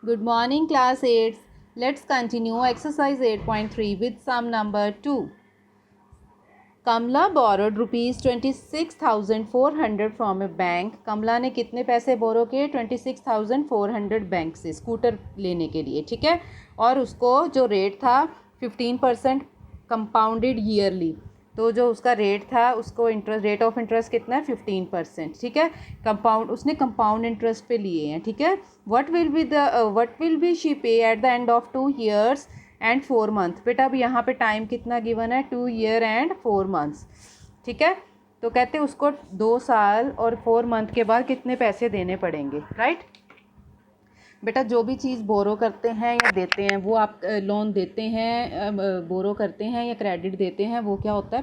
Good morning, class 8. Let's continue exercise 8.3 with sum number 2. Kamla borrowed rupees 26,400 from a bank. कमला ने कितने पैसे बोरो किए? 26,400 bank से scooter लेने के लिए, ठीक है। और उसको जो रेट था 15% कंपाउंडेड ईयरली, तो जो उसका रेट था उसको इंटरेस्ट रेट ऑफ इंटरेस्ट कितना है? 15%, ठीक है। कंपाउंड उसने कंपाउंड इंटरेस्ट पे लिए हैं, ठीक है। व्हाट विल बी शी पे at the end of 2 years and 4 month। बेटा अब यहाँ पे टाइम कितना गिवन है? 2 year एंड 4 months, ठीक है। तो कहते हैं उसको 2 साल और 4 month के बाद कितने पैसे देने पड़ेंगे, राइट। बेटा जो भी चीज़ बोरो करते हैं या देते हैं, वो आप लोन देते हैं, बोरो करते हैं या क्रेडिट देते हैं, वो क्या होता है?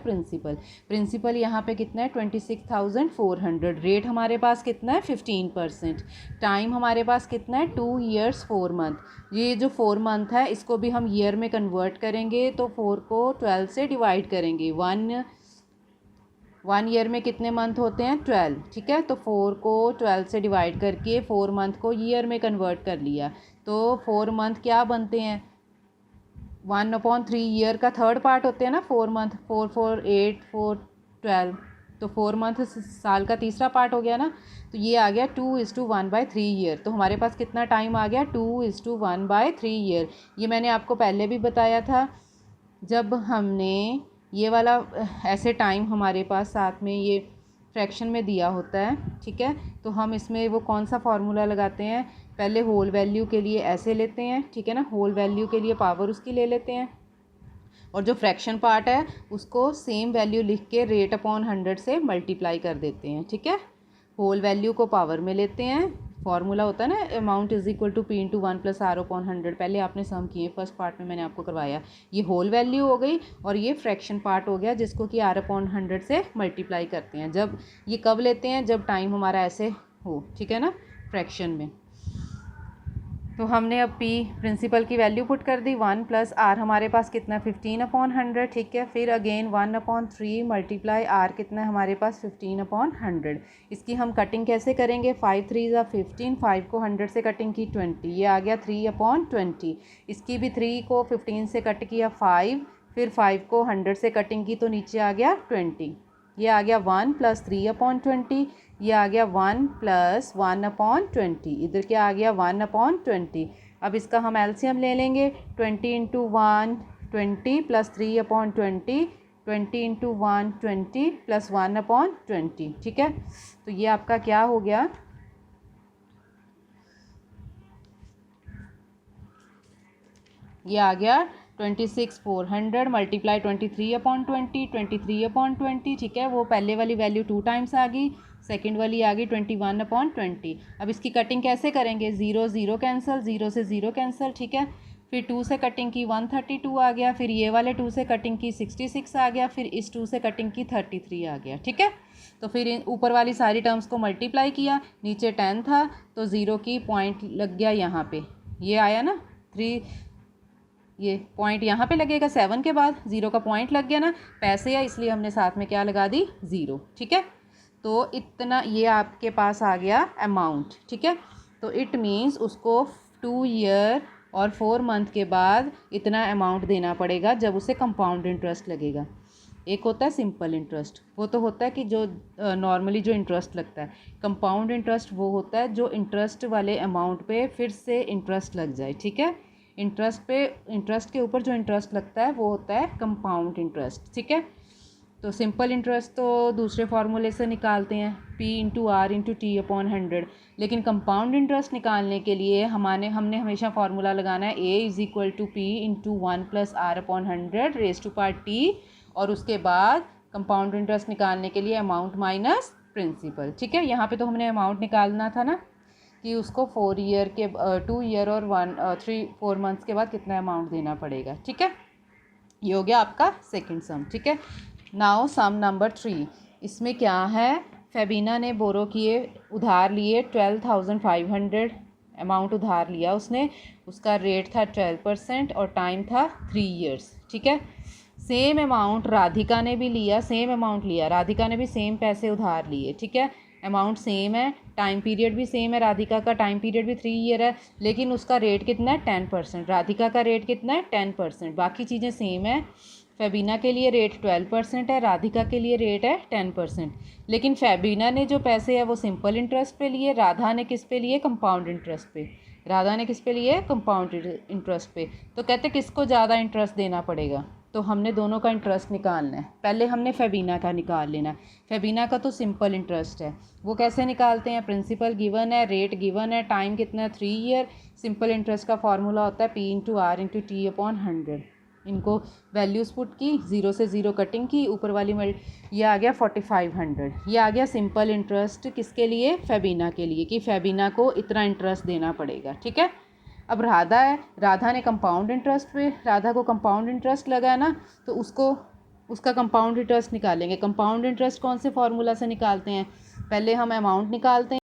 प्रिंसिपल यहाँ पे कितना है? 26,400। रेट हमारे पास कितना है? 15%। टाइम हमारे पास कितना है? 2 years 4 month। ये जो 4 month है इसको भी हम ईयर में कन्वर्ट करेंगे, तो 4 को 12 से डिवाइड करेंगे। वन ईयर में कितने मंथ होते हैं? 12, ठीक है। तो 4 को 12 से डिवाइड करके 4 मंथ को ईयर में कन्वर्ट कर लिया, तो 4 मंथ क्या बनते हैं? 1/3 ईयर का थर्ड पार्ट होते हैं ना 4 मंथ। 4 4 8 4 12, तो 4 मंथ साल का तीसरा पार्ट हो गया ना। तो ये आ गया 2:1/3 ईयर। तो हमारे पास कितना टाइम आ गया? 2:1/3 ईयर। ये मैंने आपको पहले भी बताया था, जब हमने ये वाला ऐसे टाइम हमारे पास साथ में ये फ्रैक्शन में दिया होता है, ठीक है। तो हम इसमें वो कौन सा फार्मूला लगाते हैं? पहले होल वैल्यू के लिए ऐसे लेते हैं, ठीक है ना। होल वैल्यू के लिए पावर उसकी ले लेते हैं, और जो फ्रैक्शन पार्ट है उसको सेम वैल्यू लिख के रेट अपॉन 100 से मल्टीप्लाई कर देते हैं, ठीक है। होल वैल्यू को पावर में लेते हैं, फॉर्मूला होता है ना amount is equal to P/1 + R/100। पहले आपने सम किए, फर्स्ट पार्ट में मैंने आपको करवाया। ये होल वैल्यू हो गई और ये फ्रैक्शन पार्ट हो गया जिसको कि R/100 से मल्टीप्लाई करते हैं। जब ये कब लेते हैं? जब टाइम हमारा ऐसे हो, ठीक है ना, फ्रैक्शन में। तो हमने अब P प्रिंसिपल की वैल्यू पुट कर दी। 1 + R हमारे पास कितना? 15/100, ठीक है। फिर अगेन 1/3 मल्टीप्लाई R कितना है हमारे पास? 15/100। इसकी हम कटिंग कैसे करेंगे? 5 3 = 15, 5 को 100 से कटिंग की 20, ये आ गया 3/20। इसकी भी 3 को 15 से कट किया 5, फिर 5 को 100 से कटिंग की तो नीचे आ गया 20। ये आ गया 1 + 3/20, ये आ गया 1 + 1/20। इधर क्या आ गया? 1/20। अब इसका हम एलसीएम ले लेंगे। 20 × 1 20 + 3/20, 20 × 1 20 + 1/20, ठीक है। तो ये आपका क्या हो गया? ये आ गया 26,400 मल्टीप्लाई 23/20, 23/20, ठीक है। वो पहले वाली वैल्यू 2 टाइम्स आ गई, सेकंड वाली आ गई 21/20। अब इसकी कटिंग कैसे करेंगे? 0 0 कैंसिल, 0 से 0 कैंसिल, ठीक है। फिर 2 से कटिंग की 132 आ गया, फिर ये वाले 2 से कटिंग की 66 आ गया, फिर इस 2 से कटिंग की 33 आ गया, ठीक है। तो फिर ऊपर वाली सारी टर्म्स को मल्टीप्लाई किया, नीचे 10 था तो 0 की पॉइंट लग गया यहाँ पे, ये आया ना 3, ये पॉइंट यहाँ पे लगेगा 7 के बाद, 0 का पॉइंट लग गया ना। पैसे है इसलिए हमने साथ में क्या लगा दी? 0, ठीक है। तो इतना ये आपके पास आ गया अमाउंट, ठीक है। तो इट मीन्स उसको 2 year और 4 month के बाद इतना अमाउंट देना पड़ेगा जब उसे कंपाउंड इंटरेस्ट लगेगा। एक होता है सिंपल इंटरेस्ट, वो तो होता है कि जो नॉर्मली जो इंटरेस्ट लगता है। कंपाउंड इंटरेस्ट वो होता है जो इंटरेस्ट वाले अमाउंट पे फिर से इंटरेस्ट लग जाए, ठीक है। इंटरेस्ट के ऊपर जो इंटरेस्ट लगता है वो होता है कंपाउंड इंटरेस्ट, ठीक है। तो सिंपल इंटरेस्ट तो दूसरे फार्मूले से निकालते हैं, P/R/T/100। लेकिन कंपाउंड इंटरेस्ट निकालने के लिए हमने हमेशा फार्मूला लगाना है A = P/1 + R/100⁻T, और उसके बाद कंपाउंड इंटरेस्ट निकालने के लिए अमाउंट माइनस प्रिंसिपल, ठीक है। यहाँ पे तो हमने अमाउंट निकालना था ना कि उसको 2 year और 4 months के बाद कितना अमाउंट देना पड़ेगा, ठीक है। ये हो गया आपका सेकंड सम, ठीक है। Now sum number 3। इसमें क्या है? फेबिना ने बोरो किए, उधार लिए 12,500 अमाउंट उधार लिया उसने। उसका रेट था 12% और टाइम था 3 years, ठीक है। सेम अमाउंट राधिका ने भी लिया, सेम अमाउंट लिया, राधिका ने भी सेम पैसे उधार लिए, ठीक है। अमाउंट सेम है, टाइम पीरियड भी सेम है, राधिका का टाइम पीरियड भी 3 ईयर है, लेकिन उसका रेट कितना है 10%, राधिका का रेट कितना है 10%, बाकी चीज़ें सेम है। फेबिना के लिए रेट 12% है, राधिका के लिए रेट है 10%, लेकिन फेबिना ने जो पैसे है वो सिंपल इंटरेस्ट पे लिए, राधा ने किस पे लिए, कंपाउंड इंटरेस्ट पे। राधा ने किस पे लिए, कंपाउंड इंटरेस्ट पे। तो कहते किसको ज़्यादा इंटरेस्ट देना पड़ेगा, तो हमने दोनों का इंटरेस्ट निकालना है। पहले हमने फेबिना का निकाल लेना है। फेबिना का तो सिंपल इंटरेस्ट है, वो कैसे निकालते हैं, प्रिंसिपल गिवन है, रेट गिवन है, टाइम कितना है 3 ईयर। सिंपल इंटरेस्ट का फॉर्मूला होता है P/R/T/100। इनको वैल्यूज़ पुट की, 0 से 0 कटिंग की, ऊपर वाली ये आ गया 4500। ये आ गया सिंपल इंटरेस्ट किसके लिए, फेबिना के लिए, कि फेबिना को इतना इंटरेस्ट देना पड़ेगा। ठीक है। अब राधा है, राधा ने कंपाउंड इंटरेस्ट पे, राधा को कंपाउंड इंटरेस्ट लगा है ना, तो उसका कंपाउंड इंटरेस्ट निकालेंगे। कंपाउंड इंटरेस्ट कौन से फार्मूला से निकालते हैं, पहले हम अमाउंट निकालते हैं